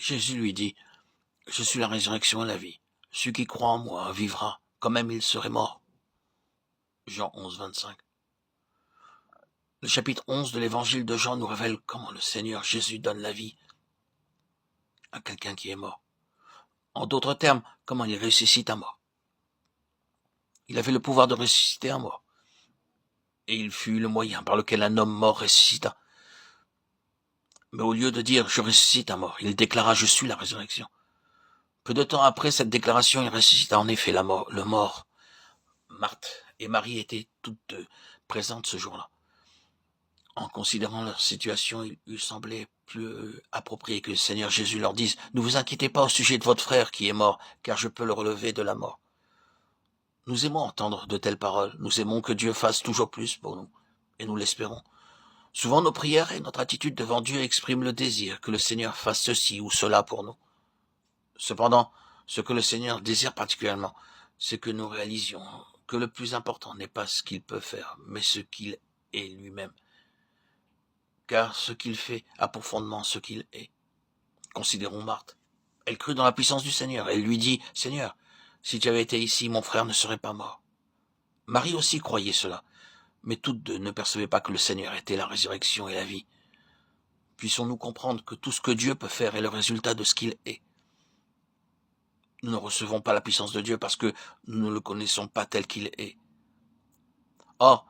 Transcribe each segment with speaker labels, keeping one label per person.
Speaker 1: Jésus lui dit, « Je suis la résurrection et la vie. Celui qui croit en moi vivra, quand même il serait mort. » Jean 11, 25. Le chapitre 11 de l'évangile de Jean nous révèle comment le Seigneur Jésus donne la vie à quelqu'un qui est mort. En d'autres termes, comment il ressuscite un mort. Il avait le pouvoir de ressusciter un mort. Et il fut le moyen par lequel un homme mort ressuscita. Mais au lieu de dire « je ressuscite un mort », il déclara « je suis la résurrection ». Peu de temps après cette déclaration, il ressuscita en effet le mort. Marthe et Marie étaient toutes deux présentes ce jour-là. En considérant leur situation, il lui semblait plus approprié que le Seigneur Jésus leur dise « Ne vous inquiétez pas au sujet de votre frère qui est mort, car je peux le relever de la mort. » Nous aimons entendre de telles paroles. Nous aimons que Dieu fasse toujours plus pour nous, et nous l'espérons. Souvent, nos prières et notre attitude devant Dieu expriment le désir que le Seigneur fasse ceci ou cela pour nous. Cependant, ce que le Seigneur désire particulièrement, c'est que nous réalisions que le plus important n'est pas ce qu'il peut faire, mais ce qu'il est lui-même. Car ce qu'il fait a pour fondement ce qu'il est. Considérons Marthe. Elle crut dans la puissance du Seigneur. Elle lui dit, « Seigneur, si tu avais été ici, mon frère ne serait pas mort. » Marie aussi croyait cela, mais toutes deux ne percevaient pas que le Seigneur était la résurrection et la vie. Puissons-nous comprendre que tout ce que Dieu peut faire est le résultat de ce qu'il est. Nous ne recevons pas la puissance de Dieu parce que nous ne le connaissons pas tel qu'il est. Or,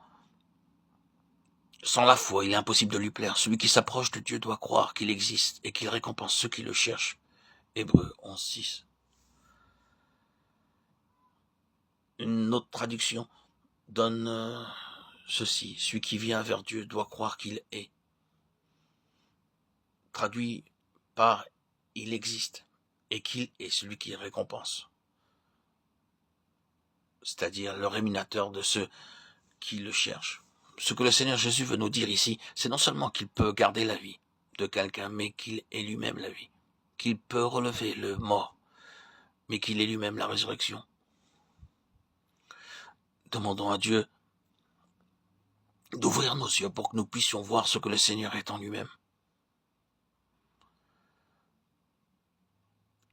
Speaker 1: sans la foi, il est impossible de lui plaire. Celui qui s'approche de Dieu doit croire qu'il existe et qu'il récompense ceux qui le cherchent. Hébreux 11, 6. Une autre traduction donne ceci. Celui qui vient vers Dieu doit croire qu'il est. Traduit par il existe et qu'il est celui qui récompense. C'est-à-dire le rémunérateur de ceux qui le cherchent. Ce que le Seigneur Jésus veut nous dire ici, c'est non seulement qu'il peut garder la vie de quelqu'un, mais qu'il est lui-même la vie. Qu'il peut relever le mort, mais qu'il est lui-même la résurrection. Demandons à Dieu d'ouvrir nos yeux pour que nous puissions voir ce que le Seigneur est en lui-même.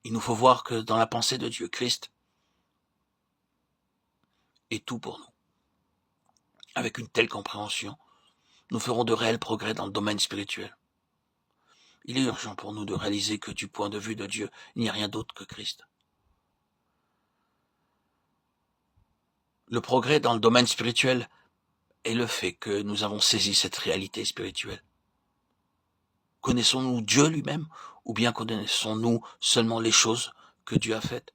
Speaker 1: Il nous faut voir que dans la pensée de Dieu, Christ est tout pour nous. Avec une telle compréhension, nous ferons de réels progrès dans le domaine spirituel. Il est urgent pour nous de réaliser que du point de vue de Dieu, il n'y a rien d'autre que Christ. Le progrès dans le domaine spirituel est le fait que nous avons saisi cette réalité spirituelle. Connaissons-nous Dieu lui-même ou bien connaissons-nous seulement les choses que Dieu a faites?